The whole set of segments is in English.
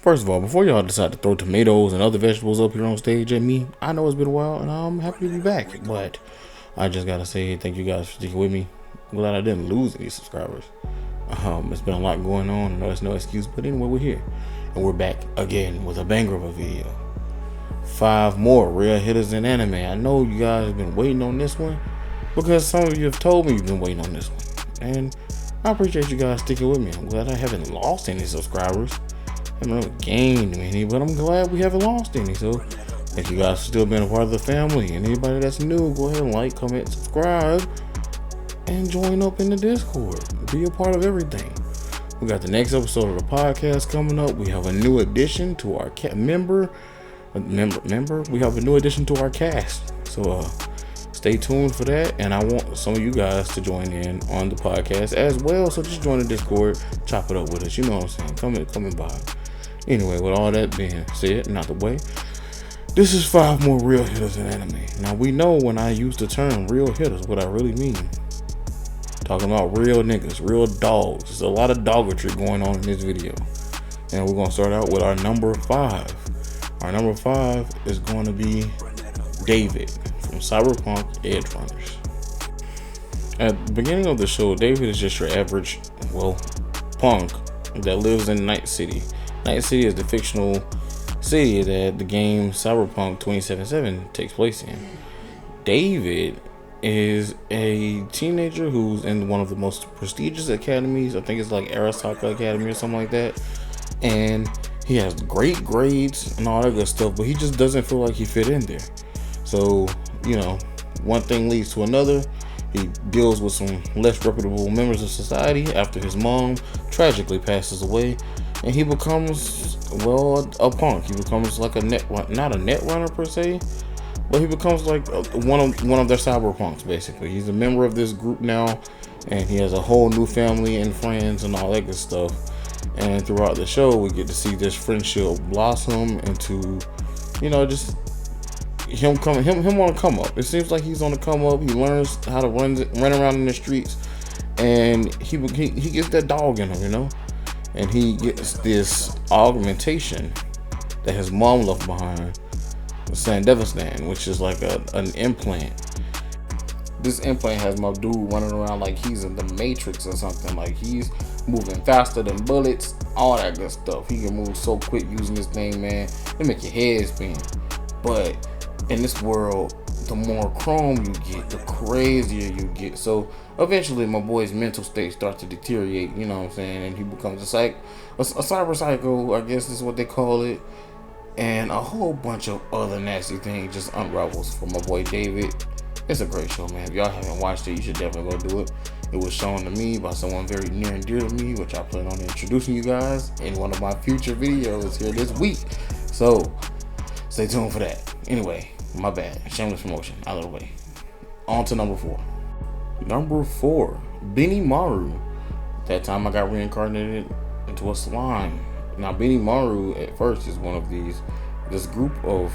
First of all, before y'all decide to throw tomatoes and other vegetables up here on stage at me, I know it's been a while and I'm happy to be back. But I just gotta say thank you guys for sticking with me. I'm glad I didn't lose any subscribers. It's been a lot going on. I know it's no excuse, but anyway, we're here and we're back again with a banger of a video. 5 more real hitters in anime. I know you guys have been waiting on this one because some of you have told me you've been waiting on this one, and I appreciate you guys sticking with me. I'm glad I haven't lost any subscribers. I haven't really gained any, but I'm glad we haven't lost any. So thank you guys for still being a part of the family. And anybody that's new, go ahead and like, comment, subscribe, and join up in the Discord. Be a part of everything. We got the next episode of the podcast coming up. We have a new addition to our member. We have a new addition to our cast. So stay tuned for that. And I want some of you guys to join in on the podcast as well. So just join the Discord, chop it up with us. You know what I'm saying? Come in by. Anyway, with all that being said, and out the way, this is 5 more real hitters in anime. Now, we know when I use the term real hitters, what I really mean. Talking about real niggas, real dogs. There's a lot of doggatry going on in this video. And we're going to start out with our number 5. Our number 5 is going to be David from Cyberpunk Edge Runners. At the beginning of the show, David is just your average, punk that lives in Night City. Night City is the fictional city that the game Cyberpunk 2077 takes place in. David is a teenager who's in one of the most prestigious academies. I think it's like Arasaka Academy or something like that. And he has great grades and all that good stuff, but he just doesn't feel like he fit in there. So, one thing leads to another. He deals with some less reputable members of society after his mom tragically passes away. And he becomes, a punk. He becomes like not a net runner per se, but he becomes like one of their cyberpunks, basically. He's a member of this group now, and he has a whole new family and friends and all that good stuff. And throughout the show, we get to see this friendship blossom into, just him on the come up. It seems like he's on the come up. He learns how to run around in the streets, and he gets that dog in him, And he gets this augmentation that his mom left behind, Sandevistan, which is like an implant. This implant has my dude running around like he's in the Matrix or something. Like he's moving faster than bullets, all that good stuff. He can move so quick using this thing, man. It make your head spin. But in this world, the more chrome you get, the crazier you get. So eventually my boy's mental state starts to deteriorate, you know what I'm saying, and he becomes a cyber psycho, I guess is what they call it, and a whole bunch of other nasty things just unravels for my boy David. It's a great show, man. If y'all haven't watched it, you should definitely go do it. It was shown to me by someone very near and dear to me, which I plan on introducing you guys in one of my future videos here this week. So stay tuned for that. Anyway, my bad. Shameless promotion. Out of the way. On to number 4. Number 4, Benimaru. That time I got reincarnated into a slime. Now, Benimaru at first is one of this group of,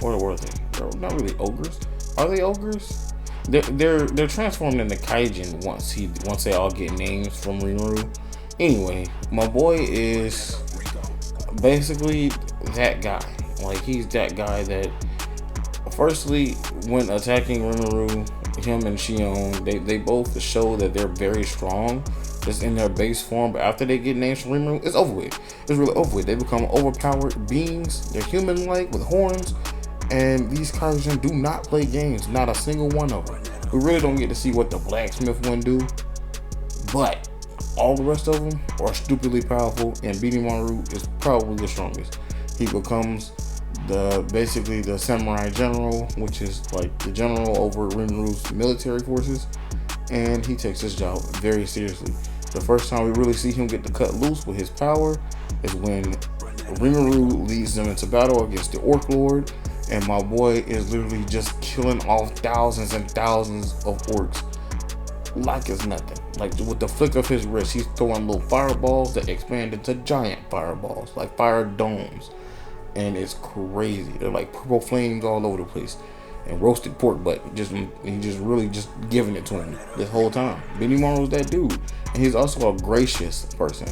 what are they? They're not really ogres. Are they ogres? They're transformed into kaijin once they all get names from Rimuru. Anyway, my boy is basically that guy. Like, he's that guy that, firstly, when attacking Rimuru, him and Shion, they both show that they're very strong just in their base form, but after they get names from Rimuru, it's over with. It's really over with. They become overpowered beings. They're human-like with horns, and these kaijin do not play games, not a single one of them. We really don't get to see what the blacksmith one do, but all the rest of them are stupidly powerful, and Benimaru is probably the strongest. He becomes basically the samurai general, which is like the general over Rimuru's military forces, and he takes his job very seriously. The first time we really see him get to cut loose with his power is when Rimuru leads them into battle against the Orc Lord, and my boy is literally just killing off thousands and thousands of orcs like it's nothing. Like with the flick of his wrist, he's throwing little fireballs that expand into giant fireballs, like fire domes. And it's crazy. They're like purple flames all over the place, and roasted pork butt. He just really just giving it to him this whole time. Benimaru's that dude, and he's also a gracious person.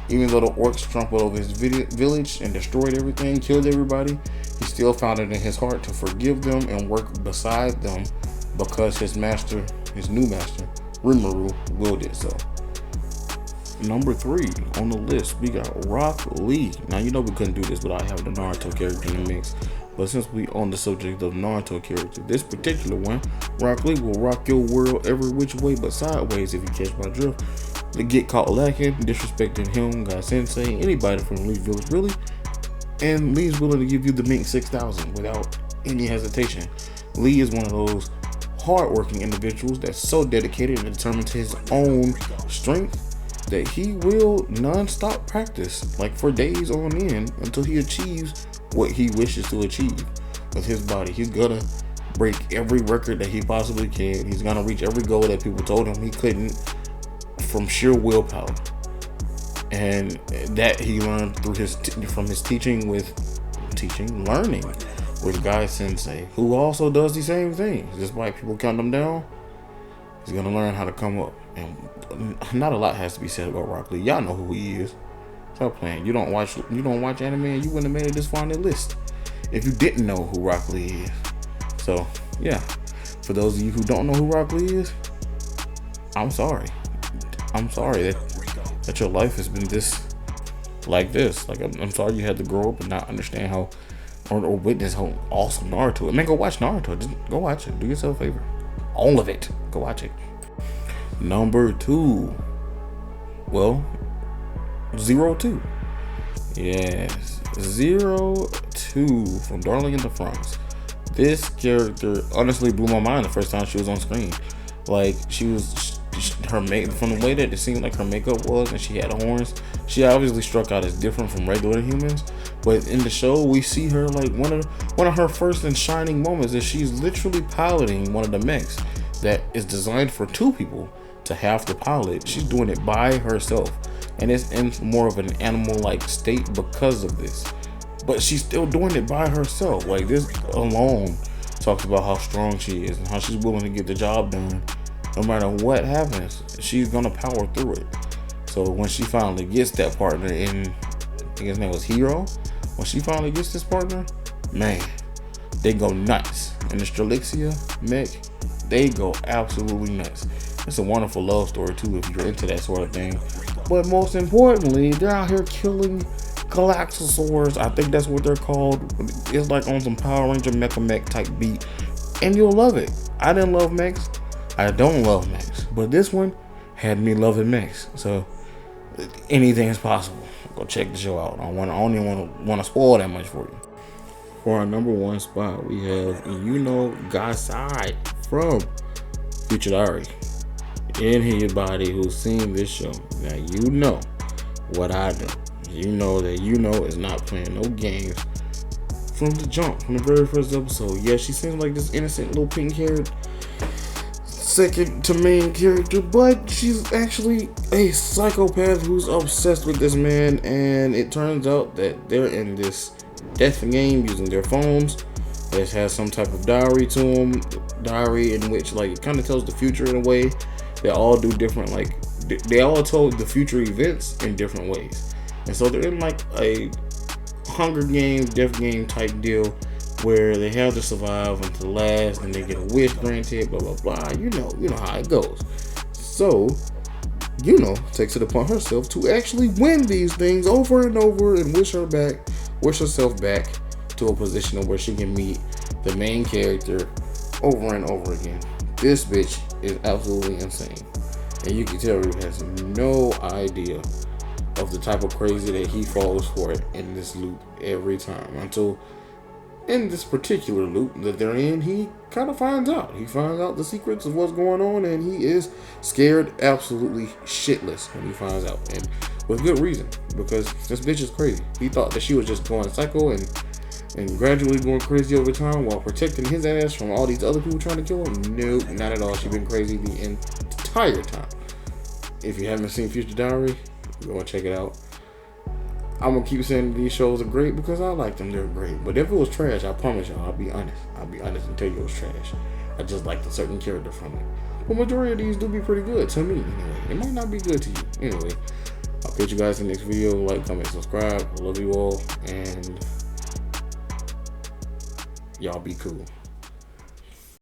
Even though the orcs trampled over his village and destroyed everything, killed everybody, he still found it in his heart to forgive them and work beside them because his master, his new master, Rimuru, willed it so. Number 3 on the list, we got Rock Lee. Now, you know we couldn't do this without having the Naruto character in the mix. But since we on the subject of Naruto character, this particular one, Rock Lee will rock your world every which way but sideways if you catch my drift. To get caught lacking, disrespecting him, God Sensei, anybody from Lee's Village really, and Lee's willing to give you the Mink 6000 without any hesitation. Lee is one of those hardworking individuals that's so dedicated and determined to his own strength that he will non-stop practice, like for days on end, until he achieves what he wishes to achieve with his body. He's gonna break every record that he possibly can. He's gonna reach every goal that people told him he couldn't from sheer willpower. And that he learned through from his learning with Guy Sensei, who also does the same thing. Despite people counting him down, he's gonna learn how to come up. And not a lot has to be said about Rock Lee. Y'all know who he is. Stop playing. You don't watch anime, and you wouldn't have made it this far on the list if you didn't know who Rock Lee is. So yeah, for those of you who don't know who Rock Lee is, I'm sorry. I'm sorry that your life has been like this. Like I'm sorry you had to grow up and not understand how or witness how awesome Naruto is. Man, go watch Naruto. Just go watch it. Do yourself a favor. All of it. Go watch it. Number 2. Well, 02. Yes, 02 from Darling in the Franxx. This character honestly blew my mind the first time she was on screen. Like her from the way that it seemed like her makeup was, and she had horns. She obviously struck out as different from regular humans. But in the show, we see her like one of her first and shining moments is she's literally piloting one of the mechs that is designed for 2 people to have to pilot. She's doing it by herself, and it's in more of an animal-like state because of this. But she's still doing it by herself. Like, this alone talks about how strong she is and how she's willing to get the job done. No matter what happens, she's gonna power through it. So when she finally gets that partner, and I think his name was Hero, when she finally gets this partner, man, they go nuts. And the Strelixia mech, they go absolutely nuts. It's a wonderful love story too if you're into that sort of thing. But most importantly, they're out here killing Galaxosaurs. I think that's what they're called. It's like on some Power Ranger Mecha Mech type beat, and you'll love it. I didn't love mechs. I don't love mechs, but this one had me loving mechs. So anything is possible. Go check the show out. I don't even want to spoil that much for you. For our number 1 spot, we have Gasai from Future Diary. Anybody who's seen this show, now you know what I do. You know that is not playing no games from the jump, from the very first episode. Yeah, she seems like this innocent little pink-haired second to main character, but she's actually a psychopath who's obsessed with this man, and it turns out that they're in this death game using their phones. It has some type of diary to them, diary in which like it kind of tells the future in a way. They all do different, like they all told the future events in different ways, and so they're in like a Hunger Games, Death Game type deal where they have to survive until the last, and they get a wish granted, blah blah blah. You know how it goes. So takes it upon herself to actually win these things over and over and wish herself back to a position where she can meet the main character over and over again. This bitch is absolutely insane, and you can tell Ryu has no idea of the type of crazy that he falls for in this loop every time, until in this particular loop that they're in, he kind of finds out. He finds out the secrets of what's going on, and he is scared absolutely shitless when he finds out, and with good reason, because this bitch is crazy. He thought that she was just going psycho and gradually going crazy over time while protecting his ass from all these other people trying to kill him. Nope, not at all. She's been crazy the entire time. If you haven't seen Future Diary, go and check it out. I'm gonna keep saying these shows are great because I like them. They're great. But if it was trash, I promise y'all, I'll be honest and tell you it was trash. I just liked a certain character from it. But majority of these do be pretty good to me anyway. It might not be good to you. Anyway, I'll catch you guys in the next video. Like, comment, subscribe. I love you all, and y'all be cool.